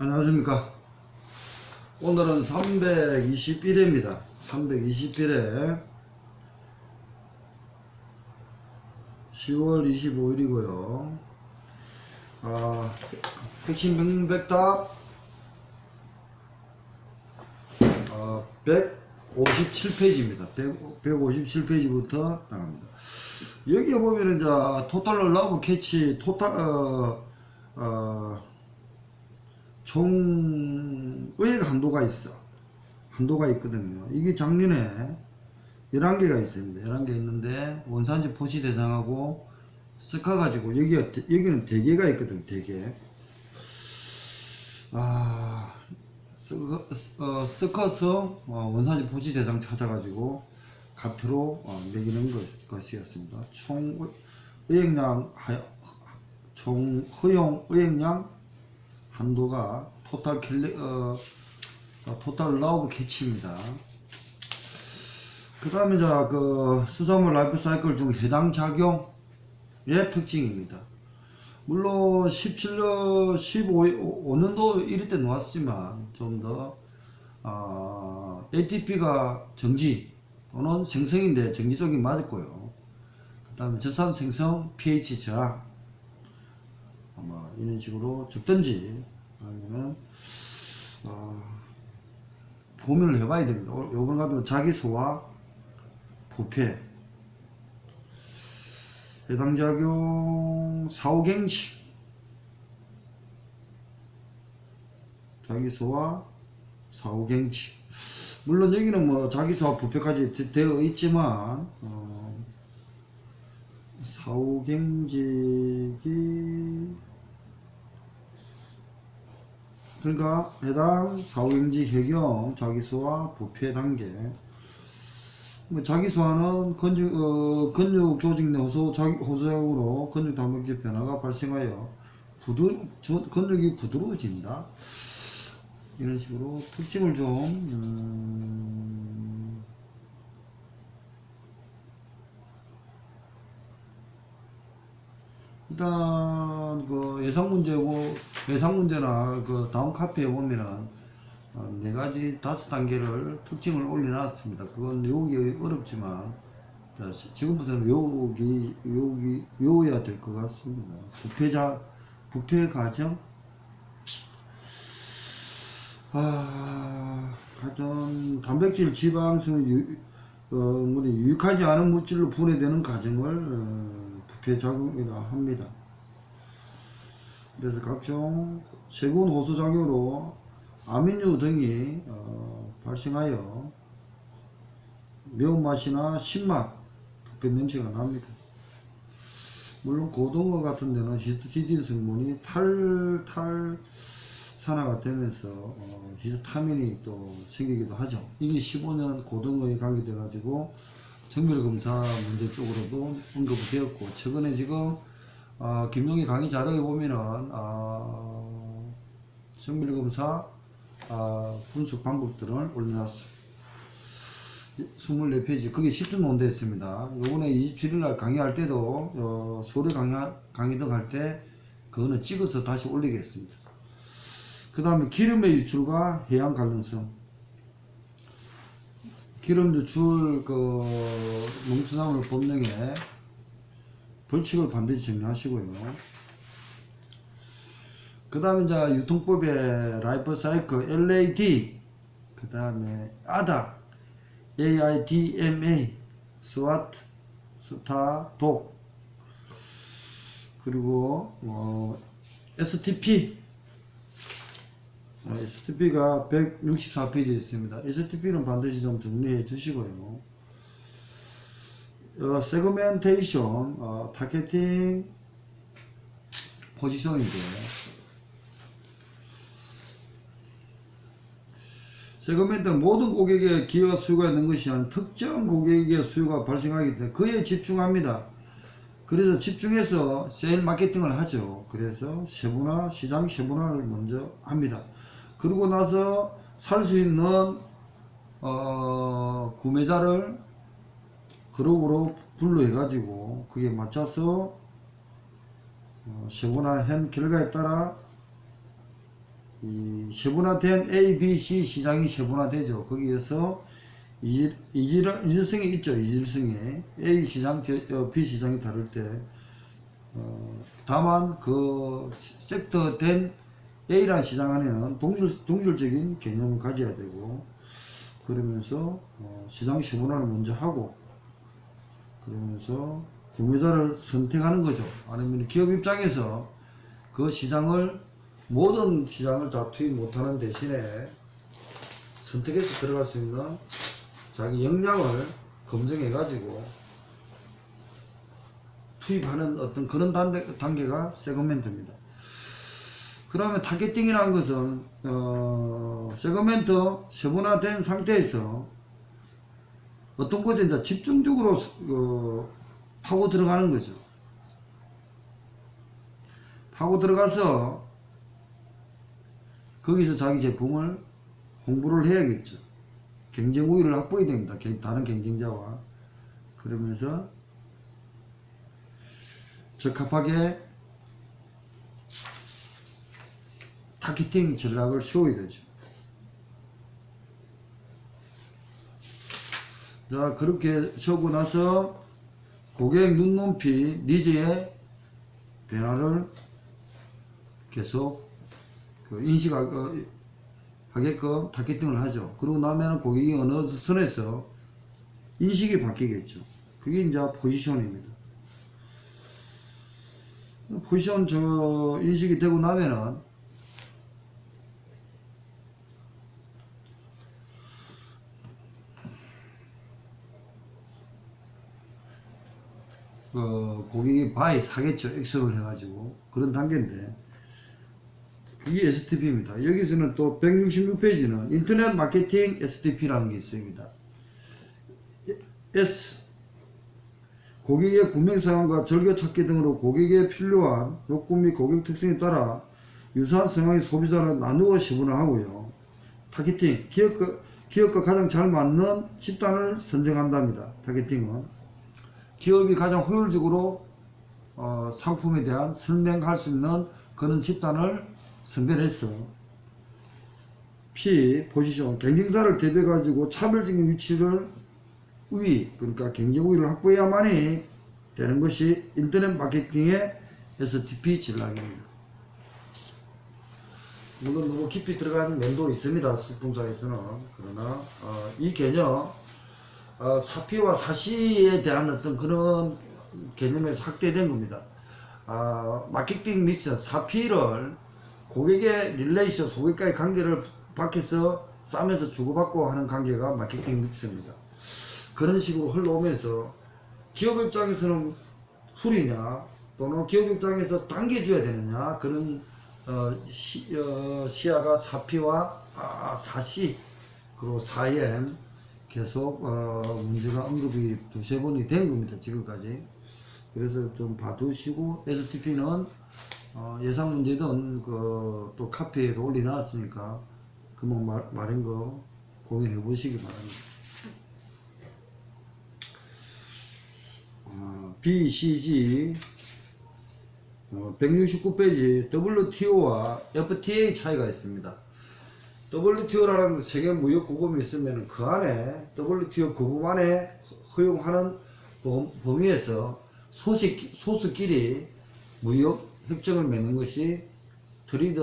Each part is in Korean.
안녕하십니까. 오늘은 321회입니다. 321회 10월 25일이고요. 핵심 명백답 157페이지입니다. 157페이지부터 나갑니다. 여기에 보면은 이제 토탈 얼라우브 캐치 총 의액 한도가 있거든요. 이게 작년에 11개가 있습니다. 11개 있는데 원산지 포시 대상하고 스카 가지고 여기는 대개가 있거든요. 대개. 스커서 원산지 포시 대상 찾아가지고 가표로 매기는 것이었습니다. 총 허용 의액량 한도가 토탈 라우브 캐치입니다. 그 다음에 수산물 라이프 사이클 중 해당 작용의 특징입니다. 물론 17년, 15년도 1위 때 놓았지만 좀 더 ATP가 정지 또는 생성인데 정지 쪽이 맞았고요. 그 다음에 젖산 생성 pH 저하 아마 이런 식으로 적든지 아니면 고민을 해봐야 됩니다. 요번 같은 자기소와 부패 해당 작용 4,5갱치 자기소와 4,5갱치 물론 여기는 뭐 자기소와 부패까지 되어 있지만 4,5갱직이 그러니까 해당 4,5갱직 해경 자기소와 부패 단계 자기소화는 근육 조직 내 호소작용으로 근육 단백질 변화가 발생하여 근육이 부드러워진다. 이런 식으로 특징을 좀 일단 예상 문제나 다음 카피에 보면은 4가지 5단계를 특징을 올려놨습니다. 그건 외우기 어렵지만 지금부터는 외워야 될 것 같습니다. 부패 과정 하여튼 단백질 지방성을 유익하지 않은 물질로 분해되는 과정을 부패 작용이라 합니다. 그래서 각종 세균 호소 작용으로 아민류 등이 발생하여 매운맛이나 신맛, 부패 냄새가 납니다. 물론 고등어 같은 데는 히스티딘 성분이 탈산화가 되면서 히스타민이 또 생기기도 하죠. 이게 15년 고등어에 관계돼 가지고 정밀검사 문제 쪽으로도 언급이 되었고 최근에 지금 김용희 강의 자료에 보면은 정밀검사 분석 방법들을 올려놨습니다. 24페이지 그게 10분 논대했습니다. 요번에 27일날 강의할 때도 서울에 강의 등 할 때 그거는 찍어서 다시 올리겠습니다. 그 다음에 기름의 유출과 해양 관련성 기름 유출 농수산물 법령에 벌칙을 반드시 정리하시고요. 그 다음에 이제 유통법의 라이프 사이클 LAD 그 다음에 ADA AIDMA SWOT 스타 독 그리고 STP가 164페이지에 있습니다. STP는 반드시 좀 정리해 주시고요. 세그멘테이션 타겟팅 포지션인데 세그멘트는 모든 고객의 기회와 수요가 있는 것이 아닌 특정 고객의 수요가 발생하기 때문에 그에 집중합니다. 그래서 집중해서 세일 마케팅을 하죠. 그래서 시장 세분화를 먼저 합니다. 그러고 나서 살 수 있는 구매자를 그룹으로 분류해 가지고 그게 맞춰서 세분화한 결과에 따라 이 세분화된 A, B, C 시장이 세분화되죠. 거기에서 이질성이 있죠. 이질성이 A 시장, B 시장이 다를 때 다만 그 섹터된 A라는 시장 안에는 동질적인 개념을 가져야 되고, 그러면서 시장 세분화를 먼저 하고, 그러면서 구매자를 선택하는 거죠. 아니면 기업 입장에서 그 시장을, 모든 시장을 다 투입 못하는 대신에 선택해서 들어갈 수 있는 자기 역량을 검증해 가지고 투입하는 어떤 그런 단계가 세그멘트입니다. 그러면 타겟팅이라는 것은 세그멘트 세분화된 상태에서 어떤 곳에 이제 집중적으로 파고 들어가는 거죠. 파고 들어가서 거기서 자기 제품을 홍보를 해야겠죠. 경쟁 우위를 확보해야 됩니다. 다른 경쟁자와. 그러면서 적합하게 타겟팅 전략을 세워야 되죠. 자, 그렇게 세우고 나서 고객 눈높이, 니즈의 변화를 계속 인식하게끔 타겟팅을 하죠. 그러고 나면 고객이 어느 선에서 인식이 바뀌겠죠. 그게 이제 포지션입니다. 포지션 인식이 되고 나면은 고객이 바이 사겠죠. 액수를 해가지고. 그런 단계인데, 그게 STP입니다. 여기서는 또 166페이지는 인터넷 마케팅 STP라는 게 있습니다. S, 고객의 구매 상황과 즐겨찾기 등으로 고객의 필요한 욕구 및 고객 특성에 따라 유사한 상황의 소비자를 나누어 세분화하고요. 타겟팅, 기업과 가장 잘 맞는 집단을 선정한답니다. 타겟팅은 기업이 가장 효율적으로 상품에 대한 설명할 수 있는 그런 집단을 선별해서. P, 포지션, 경쟁사를 대비해 가지고 차별적인 우위, 그러니까 경쟁 우위를 확보해야만이 되는 것이 인터넷 마케팅의 STP 전략입니다. 물론 너무 깊이 들어가는 면도 있습니다. 수품상에서는. 그러나 이 개념, 4P와 4C에 대한 어떤 그런 개념에서 확대된 겁니다. 마케팅 미션 4P를 고객의 릴레이션, 고객과의 관계를 밖에서 싸면서 주고받고 하는 관계가 마케팅 믹스입니다. 그런 식으로 흘러오면서 기업 입장에서는 풀이냐, 또는 기업 입장에서 당겨줘야 되느냐, 그런 시야가 4P와 4C 그리고 4M 계속 문제가 언급이 두세 번이 된 겁니다. 지금까지. 그래서 좀 봐두시고, STP는 예상 문제든 또 카페에도 올려놨으니까 금방 말한 거 고민해 보시기 바랍니다. BCG 169페이지 WTO와 FTA 차이가 있습니다. WTO라는 세계 무역 구금이 있으면 그 안에 WTO 구금 안에 허용하는 범위에서 소수끼리 무역 협정을 맺는 것이 프리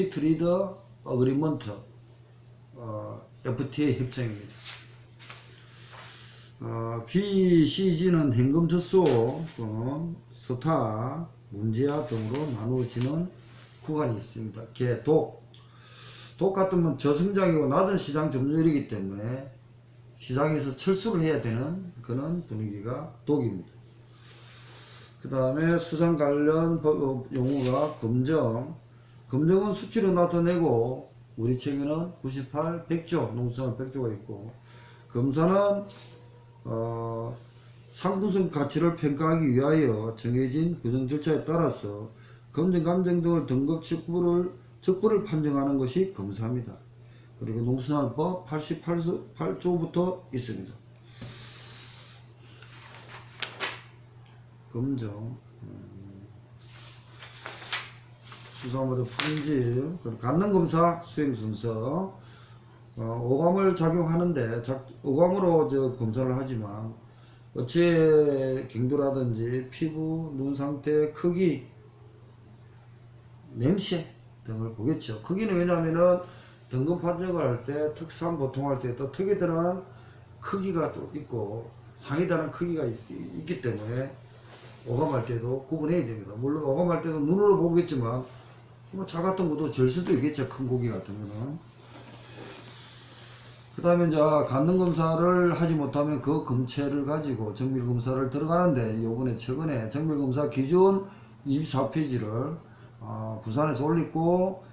트리드 어그리먼트 FTA 협정입니다. BCG는 현금 접수 또는 스타, 문제아 등으로 나누어지는 구간이 있습니다. 독 같으면 저성장이고 낮은 시장 점유율이기 때문에 시장에서 철수를 해야 되는 그런 분위기가 독입니다. 그 다음에 수상 관련 용어가 검정은 수치로 나타내고 우리 책에는 98, 100조, 농수산 100조가 있고, 검사는 상품성 가치를 평가하기 위하여 정해진 규정 절차에 따라서 검증, 감정 등을 등급 적부를 판정하는 것이 검사입니다. 그리고 농수산법 88조부터 있습니다. 검정, 수사물의 품질, 간능검사 수행순서, 오감을 작용하는데, 오감으로 검사를 하지만, 어체 경도라든지 피부, 눈 상태, 크기, 냄새 등을 보겠죠. 크기는 왜냐하면은 등급 판정을 할 때, 특산 보통할 때 또 특에 따른 크기가 또 있고, 상에 따른 크기가 있기 때문에, 오감할 때도 구분해야 됩니다. 물론 오감할 때도 눈으로 보겠지만, 뭐 작았던 것도 질 수도 있겠죠. 큰 고기 같은 거는. 그 다음에 이제 간능검사를 하지 못하면 그 검체를 가지고 정밀검사를 들어가는데, 요번에 최근에 정밀검사 기준 24페이지를 부산에서 올리고,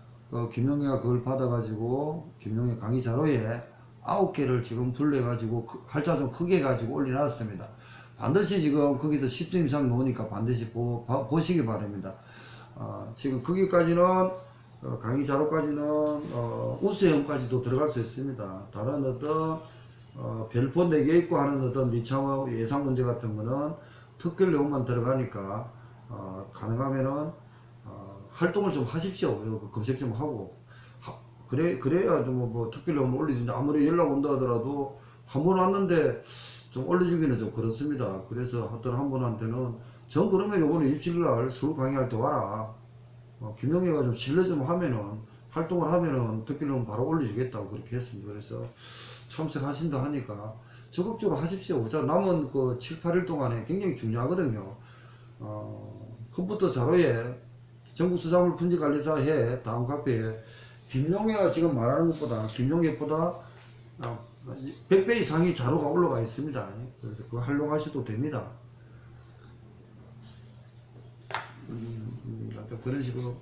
김용희가 그걸 받아가지고 김용희 강의 자료에 9개를 지금 분류해가지고 할자 좀 크게 해가지고 올려놨습니다. 반드시 지금 거기서 10점 이상 나오니까 반드시 보시기 바랍니다. 지금 거기까지는 강의 자료까지는 우수형까지도 들어갈 수 있습니다. 다른 어떤 별표 4개 있고 하는 어떤 미창호 예상 문제 같은 거는 특별 내용만 들어가니까 가능하면은 활동을 좀 하십시오. 검색 좀 하고 그래야 좀 뭐 특별 내용을 올리는데, 아무리 연락 온다 하더라도 한 번 왔는데 좀 올려주기는 좀 그렇습니다. 그래서 어떤 한 분한테는 전 그러면 요번에 입실날 서울 강의할 때 와라. 김용희가 좀 신뢰 좀 하면은, 활동을 하면은 특별히 바로 올려주겠다고 그렇게 했습니다. 그래서 참석하신다 하니까 적극적으로 하십시오. 자, 남은 그 7, 8일 동안에 굉장히 중요하거든요. 컴퓨터 자료에 전국수산물 품질관리사회 다음 카페에 김용희가 지금 말하는 것보다, 김용희보다 100배 이상의 자료가 올라가 있습니다. 그래서 그거 활용하셔도 됩니다. 그런 식으로.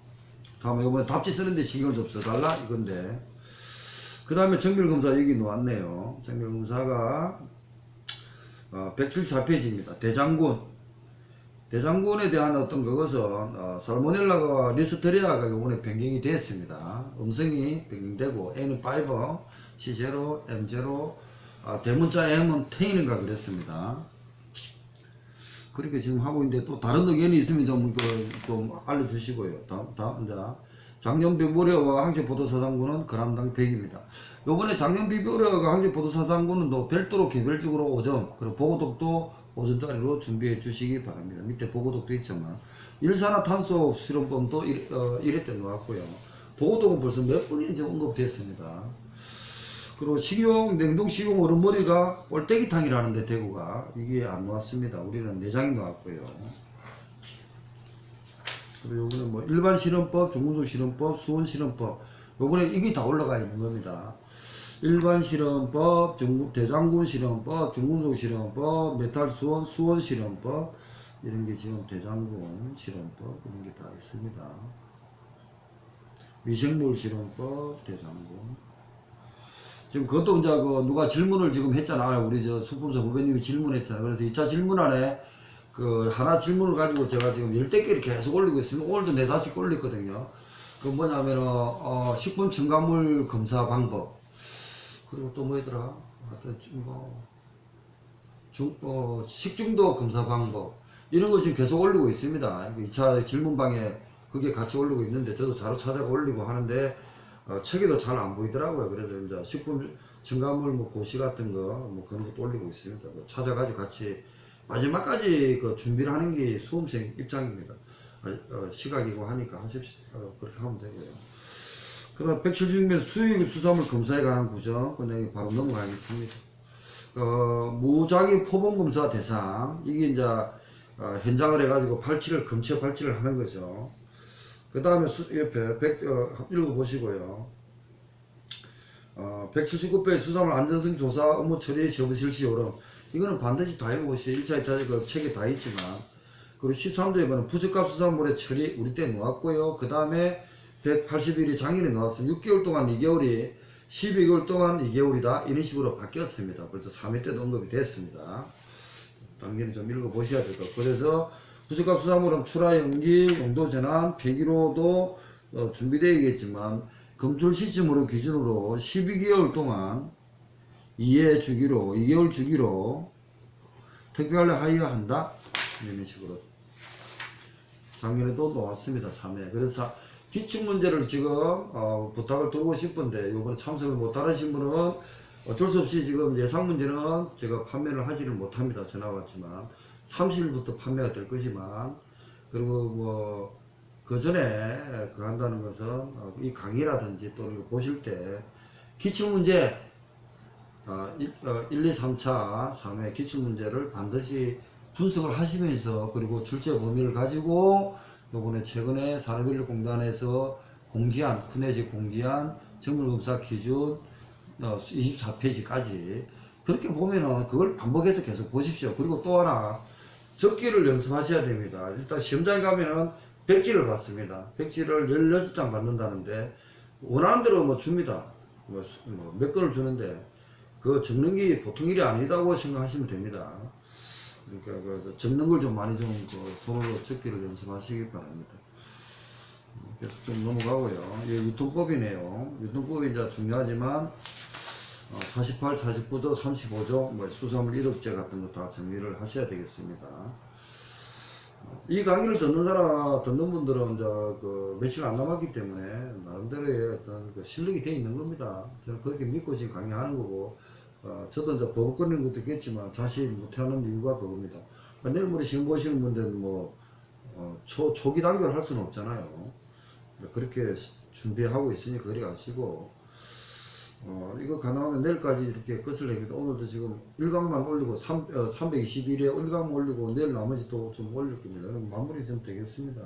다음에 이번에 답지 쓰는데 신경을 좀 써달라 이건데, 그 다음에 정밀검사 여기 놓았네요. 정밀검사가 174페이지입니다. 대장군에 대한 어떤 그것은 살모넬라가 리스테리아가 이번에 변경이 됐습니다. 음성이 변경되고 N5, C0, M0, 대문자 M은 10인가 그랬습니다. 그렇게 지금 하고 있는데, 또 다른 의견이 있으면 좀 알려주시고요. 다음, 장년비보려와 항체포도사상군은 그람당 100입니다. 요번에 장년비보려와 항체포도사상군은 또 별도로 개별적으로 5점, 그리고 보고독도 5점짜리로 준비해 주시기 바랍니다. 밑에 보고독도 있지만, 일산화탄소 실험법도 1회 때 나왔고요. 보고독은 벌써 몇 번이 이제 언급됐습니다. 그리고 냉동 식용 얼음머리가 꼴떼기탕이라는데 대구가 이게 안 나왔습니다. 우리는 내장이 나왔고요. 그리고 요거는 뭐 일반 실험법, 중군속 실험법, 수원 실험법, 요번에 이게 다 올라가 있는 겁니다. 일반 실험법, 대장군 실험법, 중군속 실험법, 메탈 수원, 수원 실험법, 이런 게 지금 대장군 실험법 이런 게 다 있습니다. 미생물 실험법, 대장군. 지금 그것도 이제 누가 질문을 지금 했잖아요. 우리 수품사 후배님이 질문했잖아요. 그래서 2차 질문안에 하나 질문을 가지고 제가 지금 10개를 계속 올리고 있습니다. 오늘도 4-5개 올렸거든요. 그 뭐냐면은, 식품 첨가물 검사 방법. 그리고 또 뭐더라? 하여튼, 식중독 검사 방법. 이런 거 지금 계속 올리고 있습니다. 2차 질문방에 그게 같이 올리고 있는데, 저도 자료 찾아가 올리고 하는데, 책에도 잘 안 보이더라고요. 그래서 이제 식품 첨가물 고시 같은 거 그런 것도 올리고 있습니다. 찾아가지고 같이 마지막까지 준비를 하는 게 수험생 입장입니다. 시각이고 하니까 하십시오. 그렇게 하면 되고요. 그다음 176면 수입 수산물 검사에 관한 구정, 그냥 바로 넘어가겠습니다. 무작위 표본 검사 대상, 이게 이제 현장을 해가지고 검체 발치를 하는 거죠. 그 다음에 옆에 읽어보시고요. 179회 수산물 안전성 조사 업무 처리 시험 실시 요령, 이거는 반드시 다 읽어보시죠. 1차, 2차 그 책에 다 있지만. 그리고 13조에는 부적합 수산물의 처리 우리 때 놓았고요. 그 다음에 181이 작년에 나왔습니다. 6개월 동안 2개월이 12개월 동안 2개월이다 이런 식으로 바뀌었습니다. 벌써 3회 때도 언급이 됐습니다. 당연히 좀 읽어보셔야 될 것 같고, 그래서 부적합 수산물은 출하 연기, 용도 전환, 폐기로도 준비되어야겠지만, 검출 시점으로 기준으로 12개월 동안 2회 주기로, 2개월 주기로 특별히 하여한다. 이런 식으로. 작년에도 놓았습니다. 3회. 그래서 기출문제를 지금 부탁을 드리고 싶은데 요번에 참석을 못하신 분은 어쩔 수 없이 지금 예상문제는 제가 판매를 하지를 못합니다. 전화 왔지만 30일부터 판매가 될 거지만, 그리고 뭐 그 전에 그 한다는 것은 이 강의라든지 또는 보실 때 기출문제 1, 2, 3차 3회 기출문제를 반드시 분석을 하시면서, 그리고 출제 범위를 가지고 요번에 최근에 산업인력공단에서 공지한 쿠네즈 공지한 정밀검사 기준 24페이지까지 그렇게 보면은 그걸 반복해서 계속 보십시오. 그리고 또 하나, 적기를 연습하셔야 됩니다. 일단 시험장에 가면은 백지를 받습니다. 백지를 16장 받는다는데 원하는 대로 뭐 줍니다. 몇 건을 주는데 그 적는 게 보통 일이 아니다고 생각하시면 됩니다. 그러니까 그 적는 걸 좀 많이 손으로 적기를 연습하시기 바랍니다. 계속 좀 넘어가고요. 이 유통법이네요. 유통법이 이제 중요하지만 48, 49조, 35조, 뭐 수산물 1억제 같은 거 다 정리를 하셔야 되겠습니다. 이 강의를 듣는 분들은 이제 그 며칠 안 남았기 때문에 나름대로의 어떤 그 실력이 되어 있는 겁니다. 저는 그렇게 믿고 지금 강의하는 거고, 저도 이제 버벅거리는 것도 있겠지만 자신이 못하는 이유가 그겁니다. 내일 모레 시험 보시는 분들은 뭐 초기 단계를 할 수는 없잖아요. 그렇게 준비하고 있으니까 그리 가시고, 이거 가능하면 내일까지 이렇게 끝을 내기도. 오늘도 지금 1강만 올리고 321에 1강 올리고 내일 나머지 또 좀 올릴 겁니다. 그럼 마무리 좀 되겠습니다.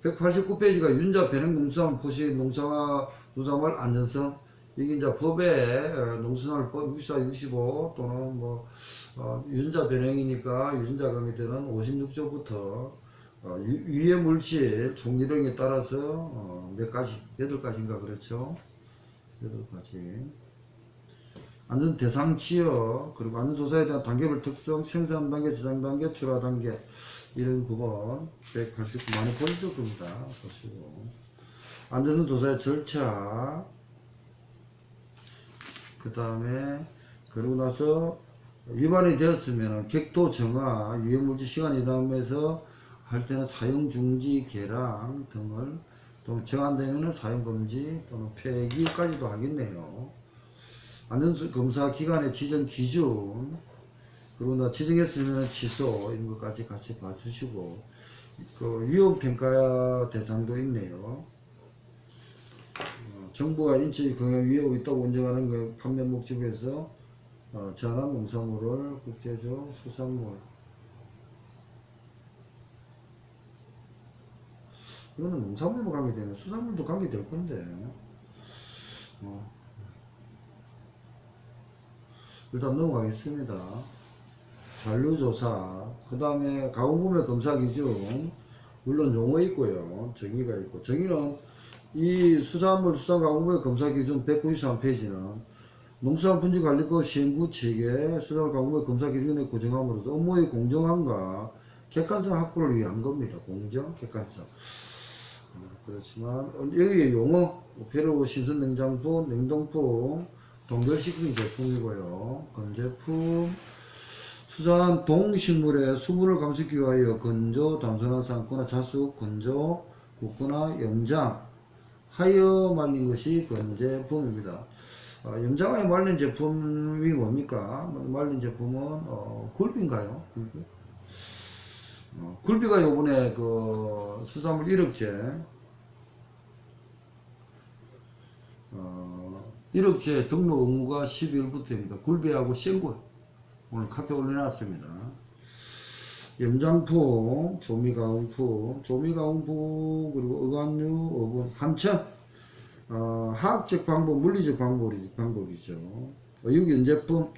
189페이지가 윤자 배능 농수산 포시 농산화 누사말 안전성. 이게 이제 법에 농수산물법 6465 또는 뭐 유전자 변형이니까 유전자 강의되는 56조부터 유해 물질 종류령에 따라서 몇 가지, 8가지인가 그렇죠. 8가지. 안전 대상 지역, 그리고 안전조사에 대한 단계별 특성, 생산 단계, 저장 단계, 출하 단계, 이런 부분 189 많이 보셨을 겁니다. 보시고. 안전성 조사의 절차, 그 다음에 그러고 나서 위반이 되었으면 객도 정화, 유해물질 시간 이동하면서 할 때는 사용 중지, 개량 등을, 또 정한되면 사용 금지 또는 폐기까지도 하겠네요. 안전검사 기관의 지정 기준, 그리고 나 지정했으면 취소, 이런 것까지 같이 봐주시고, 그 위험평가 대상도 있네요. 정부가 인체 건강 위협이 있다고 인정하는 그 판매 목적에서 저한한 농산물을 국제적 수산물, 이거는 농산물만 관계되네. 수산물도 관계될 건데. 일단 넘어가겠습니다. 잔류조사, 그 다음에 가공구매 검사 기준, 물론 용어 있고요. 정의가 있고, 정의는 이 수산물 수산가공구매 검사 기준 193페이지는 농수산품질관리법 시행구 체계 수산물 가공구매 검사 기준에 고정함으로써 업무의 공정함과 객관성 확보를 위한 겁니다. 공정, 객관성. 그렇지만 여기 용어 배로 신선 냉장품, 냉동품, 동결시킨 제품이고요. 건제품, 수산 동식물의 수분을 감축하기 위하여 건조, 단순한 삶거나 자숙, 건조, 굽거나 염장 하여 말린 것이 건제품입니다. 염장하여 말린 제품이 뭡니까? 말린 제품은 굴비인가요? 굴비? 굴비가 요번에 그 수산물 1억제 1억제 등록 의무가 12일부터입니다. 굴비하고 생굴 오늘 카페 올려놨습니다. 염장품, 조미가공품, 그리고 어간류, 어분, 함천, 화학적 방법, 물리적 방법이죠. 어육연제품,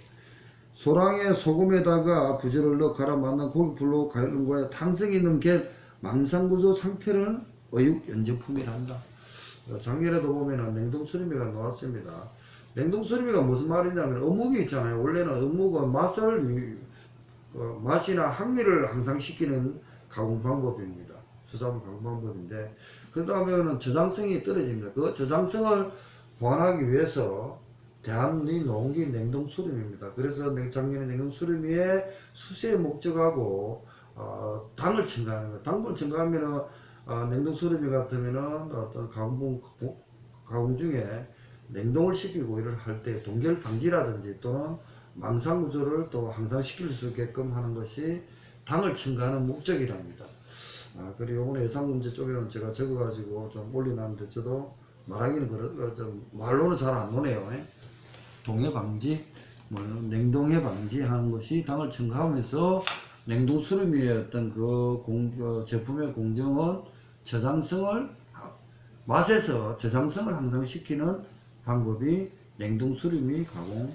소량의 소금에다가 부재를 넣어 갈아 만난 고기풀로 가열한 거에 탄성 있는 겔, 망상구조 상태를 어육연제품이란다. 작년에도 보면은 냉동수리미가 나왔습니다. 냉동수리미가 무슨 말이냐면 어묵이 있잖아요. 원래는 어묵은 맛이나 항미를 항상 시키는 가공 방법입니다. 수산물 가공 방법인데, 그 다음에는 저장성이 떨어집니다. 그 저장성을 보완하기 위해서 대한민국이 놓은 게 냉동수림입니다. 그래서 작년에 냉동수림의 수세 목적하고 당을 첨가하는 거예요. 당분을 첨가하면은 냉동 수르비 같으면은 어떤 가공 중에 냉동을 시키고 이를 할 때 동결 방지라든지 또는 망상 구조를 또 항상 시킬 수 있게끔 하는 것이 당을 첨가하는 목적이랍니다. 그리고 이번에 예상 문제 쪽에는 제가 적어가지고 좀 올려놨는데 저도 말하기는 좀 말로는 잘 안 오네요. 동해 방지, 냉동해 방지하는 것이 당을 첨가하면서 냉동 수르미의 어떤 제품의 공정은 맛에서 저장성을 항상 시키는 방법이 냉동 수르미 가공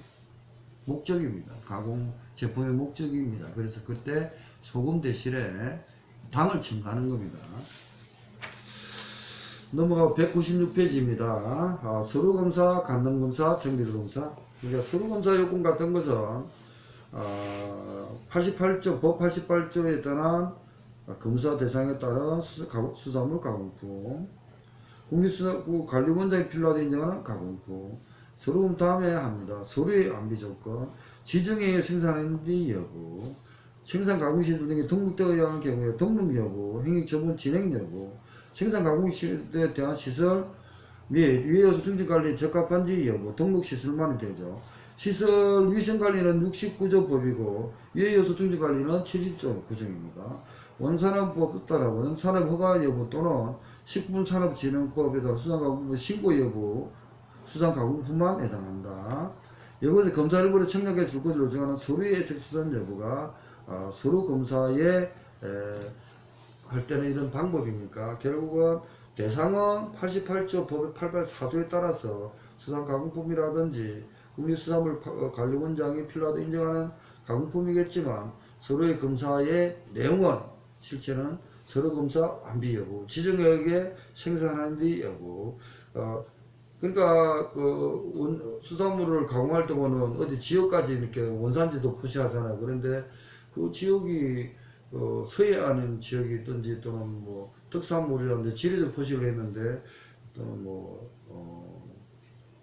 목적입니다. 가공 제품의 목적입니다. 그래서 그때 소금 대신에 당을 첨가하는 겁니다. 넘어가고 196페이지입니다. 서류검사, 간능검사, 정밀검사. 그러니까 서류검사 요건 같은 것은 88조, 법 88조에 따른 검사 대상에 따른 수산물 가공품, 국립수산국 관리원장이 필요하다 인정하는 가공품, 서류검 다음에 합니다. 서류의 안비 조건, 지정에 생산했는지 여부, 생산 가공시설 등에 등록되어야 하는 경우에 등록 여부, 행위처분 진행 여부, 생산 가공시설에 대한 시설 및 위에서 중지관리 적합한지 여부, 등록시설만이 되죠. 시설 위생관리는 69조 법이고 위에 요소 중지관리는 70조 규정입니다. 원산업법 따라 원산업허가 여부 또는 식품산업진흥법에 따라 수산가공품 신고 여부, 수산가공품만 해당한다. 이것을 검사일부로 청약해 줄 것을 요청하는 서류의 적시선 여부가 서류검사에 할 때는 이런 방법이니까 결국은 대상은 88조 법 884조에 따라서 수산가공품이라든지 국립수산물 관리원장이 필요하다 인정하는 가공품이겠지만 서류의 검사의 내용은 실제는 서류검사 안비 여부, 지정역에 생산하는 데 여부. 그러니까 수산물을 가공할 때 보면 어디 지역까지 이렇게 원산지도 표시하잖아요. 그런데 그 지역이 서해안인 지역이 있든지 또는 뭐 특산물이라든지 지리적 표시를 했는데 또는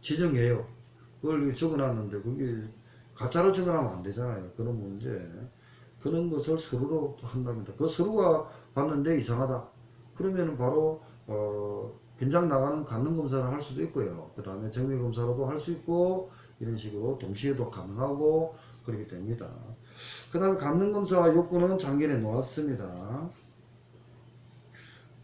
지정해요. 그걸 적어놨는데 그게 가짜로 적어놓으면 안 되잖아요. 그런 문제. 그런 것을 서류로 한답니다. 그 서류가 봤는데 이상하다. 그러면은 바로 현장 나가는 간능검사를 할 수도 있고요. 그 다음에 정밀검사로도 할 수 있고 이런 식으로 동시에도 가능하고 그렇게 됩니다. 그 다음에 간능검사 요건은 작년에 놓았습니다.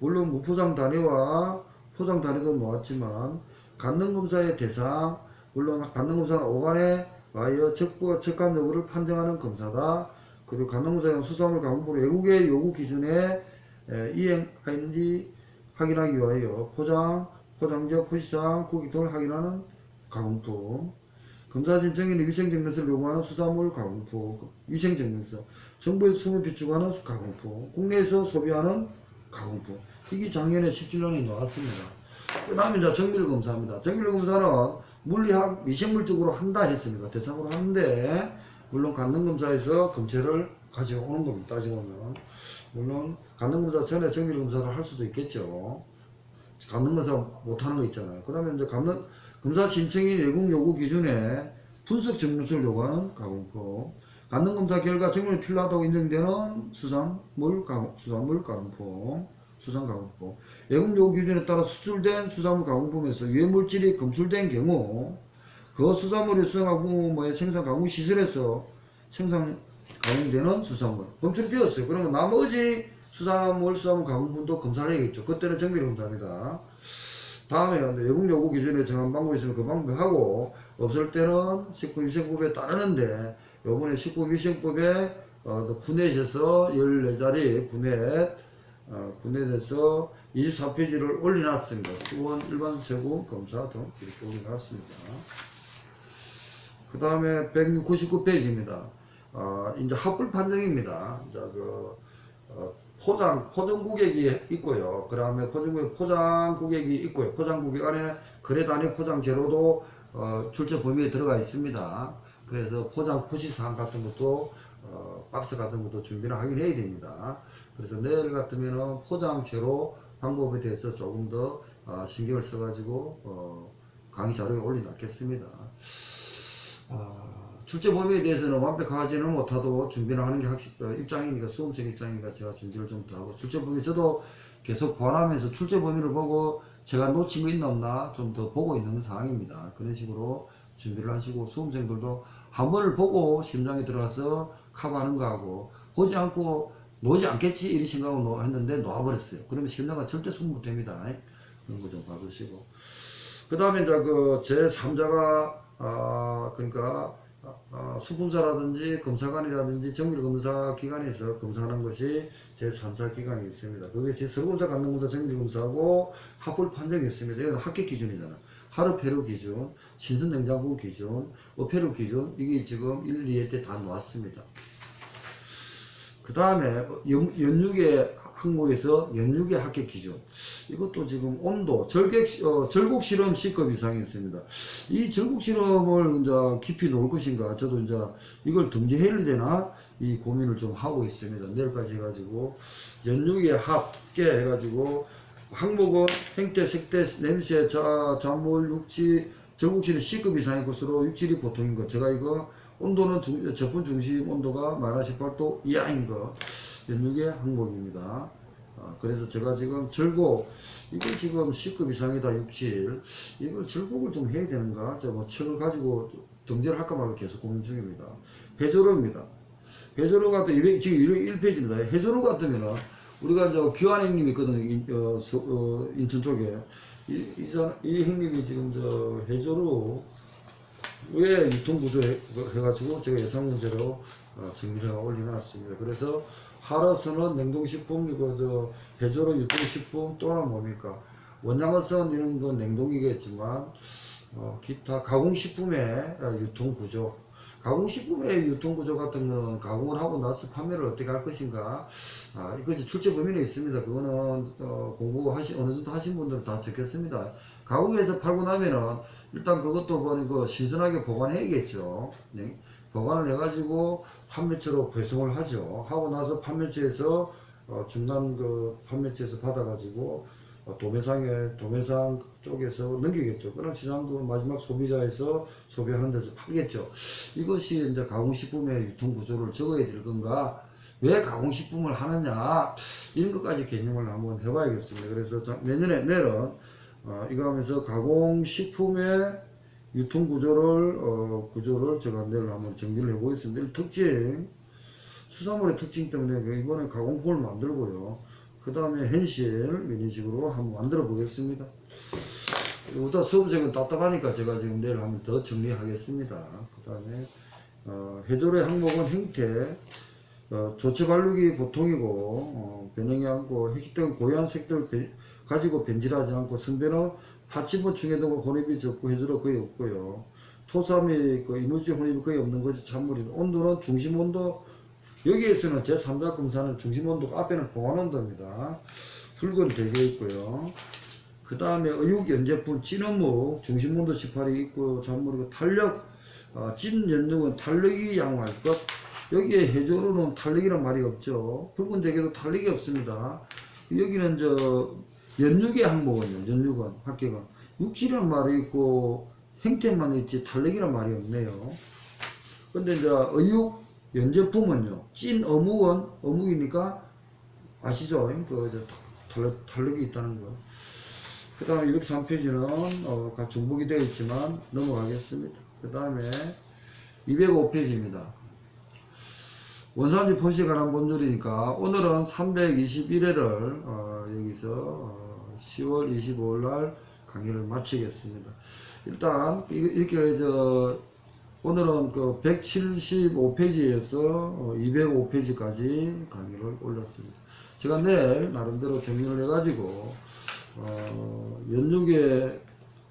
물론 무포장 단위와 포장 단위도 놓았지만 간능검사의 대상, 물론 간능검사는 오간에 와이어 적부와 적합 여부를 판정하는 검사다. 그리고 간능검사는 수산물 가공품 외국의 요구 기준에 이행하는지 확인하기 위하여 포장적, 포시상, 고객 등을 확인하는 가공품, 검사 신청인의 위생증명서를 요구하는 수산물 가공품, 위생증명서, 정부에서 수입 비축하는 가공품, 국내에서 소비하는 가공품. 이게 작년에 17년에 나왔습니다. 그 다음에 이제 정밀검사입니다. 정밀검사는 물리학, 미생물적으로 한다 했습니다. 대상으로 하는데, 물론 간능검사에서 검체를 가져오는 겁니다. 따지보면. 물론, 간능검사 전에 정밀검사를 할 수도 있겠죠. 간능검사 못하는 거 있잖아요. 그 다음에 이제 검사 신청인 외국 요구 기준에 분석 증명서를 요구하는 가공품, 간능검사 결과 정밀이 필요하다고 인정되는 수산물 가공품, 외국 요구 기준에 따라 수출된 수산물 가공품에서 유해물질이 검출된 경우 그 수산물이 수산가공품의 생산 가공 시설에서 생산 가공되는 수산물 검출이 되었어요. 그러면 나머지 수산물 가공품도 검사를 해야겠죠. 그때는 정밀검사입니다. 다음에 외국 요구 기준에 정한 방법이 있으면 그 방법을 하고, 없을 때는 식품위생법에 따르는데 요번에 식품위생법에 구넷에서 14자리 구넷에서 24페이지를 올려놨습니다. 수원 일반 세부 검사 등 이렇게 올려놨습니다. 그 다음에 199페이지입니다. 이제 합불 판정입니다. 이제 포장 고객이 있고요. 그 다음에 포장 고객이 있고요. 포장 고객 안에 거래 단위 포장 재료도 출처 범위에 들어가 있습니다. 그래서 포장 표시사항 같은 것도 박스 같은 것도 준비를 하긴 해야 됩니다. 그래서 내일 같으면은 포장 재료 방법에 대해서 조금 더 신경을 써가지고 강의 자료에 올려놨겠습니다. 출제 범위에 대해서는 완벽하지는 못하도 준비를 하는 게 학습 입장이니까, 수험생 입장이니까 제가 준비를 좀 더 하고, 출제 범위 저도 계속 보완하면서 출제 범위를 보고 제가 놓친 거 있나 없나 좀 더 보고 있는 상황입니다. 그런 식으로 준비를 하시고, 수험생들도 한 번을 보고 시험장에 들어가서 커버하는 거하고, 보지 않고 놓지 않겠지 이런 생각으로 했는데 놓아버렸어요. 그러면 시험장가 절대 승부 못 됩니다. 그런 거 좀 봐두시고, 그 다음에 이제 그 제3자가 그러니까 수품사라든지 검사관이라든지 정밀검사 기관에서 검사하는 것이 제3자 기관이 있습니다. 그것이 설문사, 간능검사, 정밀검사하고 합불 판정이 있습니다. 이건 합격 기준이잖아. 하루 폐로 기준, 신선 냉장고 기준, 어폐로 기준, 이게 지금 1, 2회 때 다 나왔습니다. 그 다음에 연육의 항목에서 연육의 합격 기준, 이것도 지금 온도, 절곡 실험 C급 이상이 있습니다. 이 절곡 실험을 이제 깊이 놓을 것인가, 저도 이제 이걸 등재해야 되나 이 고민을 좀 하고 있습니다. 내일까지 해가지고 연육의 합계 해가지고 항목은 행태, 색대, 냄새, 잔물, 육질, 절곡 실험 C급 이상의 것으로 육질이 보통인 것. 제가 이거 온도는 접분 중심 온도가 -18도 이하인 것, 연육의 항목입니다. 그래서 제가 지금 절곡, 이걸 지금 C급 이상이다 육질, 이걸 절곡을 좀 해야 되는가, 뭐 책을 가지고 등재를 할까 말까 계속 고민 중입니다. 해조로입니다. 해조로가 또 지금 1페이지입니다. 해조로 같으면은 우리가 이제 귀환 형님이 있거든요. 인천 쪽에 이 형님이 지금 저 해조로 왜 유통구조 해가지고 제가 예상 문제로 정리를 올려놨습니다. 그래서 하러스는 냉동식품, 이거 저 해조로 유통식품, 또 하나 뭡니까? 원양어선 이런 건 냉동이겠지만 기타 가공식품의 유통구조, 가공식품의 유통구조 같은 건 가공을 하고 나서 판매를 어떻게 할 것인가, 이것이 출제 범위는 있습니다. 그거는 공부 어느 정도 하신 분들은 다 적겠습니다. 가공해서 팔고 나면은 일단 그것도 그 신선하게 보관해야겠죠. 네? 보관을 해가지고 판매처로 배송을 하죠. 하고 나서 판매처에서 중간 그 판매처에서 받아가지고 도매상 쪽에서 넘기겠죠. 그럼 시장 그 마지막 소비자에서 소비하는 데서 팔겠죠. 이것이 이제 가공식품의 유통구조를 적어야 될 건가, 왜 가공식품을 하느냐, 이런 것까지 개념을 한번 해봐야겠습니다. 그래서 내년은 이거 하면서 가공식품의 유통구조를 제가 내일 한번 정리를 해보겠습니다. 특징, 수산물의 특징 때문에 이번에 가공품을 만들고요. 그 다음에 현실 이런 식으로 한번 만들어 보겠습니다. 일단 수험생은 답답하니까 제가 지금 내일 한번 더 정리하겠습니다. 그 다음에 해조로의 항목은 행태, 조체 발육이 보통이고 변형이 않고 핵식된 고유한 색들을 가지고 변질하지 않고, 선배는 파치보충해 등과 혼입이 적고 해조로 거의 없고요. 토삼이 이물질 혼입이 거의 없는 것이 찬물입니다. 온도는 중심 온도, 여기에서는 제3자 검사는 중심 온도가 앞에는 공환 온도입니다. 붉은 되게 있고요. 그 다음에 의육 연제품 찐어묵 중심 온도 18이 있고, 잔물이고 탄력, 찐 연육은 탄력이 양호할 것. 여기에 해조로는 탄력이란 말이 없죠. 붉은 대게도 탄력이 없습니다. 여기는 연육의 항목은요, 연육은 합격은 육질이란 말이 있고 행태만 있지 탄력이란 말이 없네요. 근데 이제 의육 연제품은요, 찐 어묵은 어묵이니까 아시죠? 탄력이 있다는 거. 그 다음에 203페이지는 중복이 되어 있지만 넘어가겠습니다. 그 다음에 205페이지입니다. 원산지 포시에 관한 본줄이니까 오늘은 321회를 여기서 10월 25일 날 강의를 마치겠습니다. 일단 이렇게 오늘은 그 175페이지에서 205페이지까지 강의를 올렸습니다. 제가 내일 나름대로 정리를 해가지고 연육의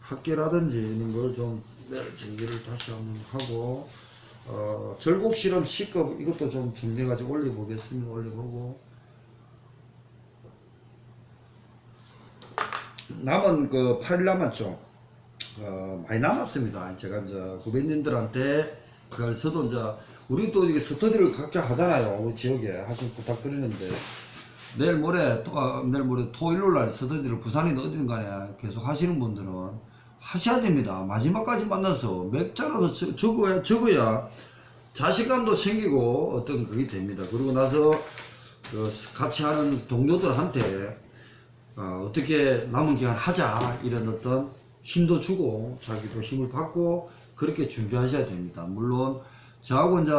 합계라든지 이런 걸 좀 내일 정리를 다시 한번 하고, 절곡 실험 C급 이것도 좀 정리해가지고 올려보겠습니다. 올려보고, 남은 그 8일 남았죠. 많이 남았습니다. 제가 이제 후배님들한테 그걸 저도 이제 우리 또 이게 스터디를 각자 하잖아요. 우리 지역에 하시면 부탁드리는데, 내일 모레 토요일 날 스터디를 부산이든 어디든 간에 계속 하시는 분들은 하셔야 됩니다. 마지막까지 만나서 맥자라도 적어야 자신감도 생기고 어떤 그게 됩니다. 그러고 나서 같이 하는 동료들한테 어떻게 남은 기간 하자 이런 어떤 힘도 주고 자기도 힘을 받고 그렇게 준비하셔야 됩니다. 물론 저하고 이제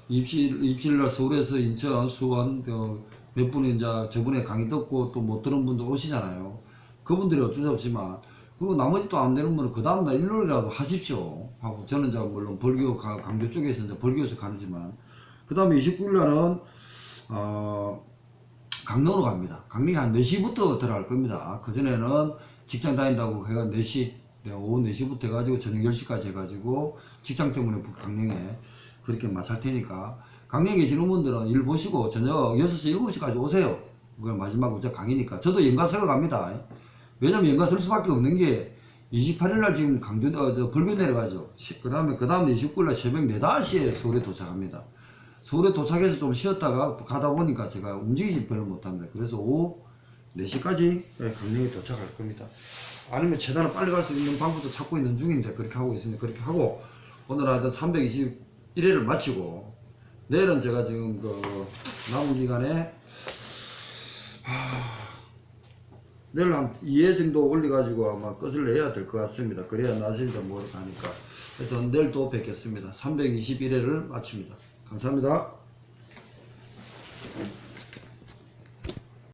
입시일날 서울에서 인천, 수원 몇 분이 이제 저번에 강의 듣고 또 못 들은 분들 오시잖아요. 그분들이 어쩔 수 없지만 그리고 나머지 또 안 되는 분은 그 다음날 일요일이라도 하십시오 하고 저는 이제 물론 벌교 강조 쪽에서 이제 벌교에서 가르지만 그 다음에 29일날은 강릉으로 갑니다. 강릉이 한 4시부터 들어갈 겁니다. 그전에는 직장 다닌다고 해가 4시, 오후 4시부터 해가지고 저녁 10시까지 해가지고 직장 때문에 강릉에 그렇게 마찰 테니까 강릉에 계시는 분들은 일 보시고 저녁 6시, 7시까지 오세요. 그걸 마지막으로 저 강의니까. 저도 연가서가 갑니다. 왜냐면 연가 쓸 수밖에 없는 게 28일날 지금 강주, 벌교 내려가죠. 그 다음에 29일날 새벽 4, 5시에 서울에 도착합니다. 서울에 도착해서 좀 쉬었다가 가다 보니까 제가 움직이지 별로 못합니다. 그래서 오후 4시까지 강릉에 도착할 겁니다. 아니면 최대한 빨리 갈 수 있는 방법도 찾고 있는 중인데 그렇게 하고 있으니 그렇게 하고 오늘 하여튼 321회를 마치고 내일은 제가 지금 남은 기간에 내일 한 2회 정도 올려가지고 아마 끝을 내야 될 것 같습니다. 그래야 낮에 이제 먹으러 가니까. 하여튼 내일 또 뵙겠습니다. 321회를 마칩니다. 감사합니다.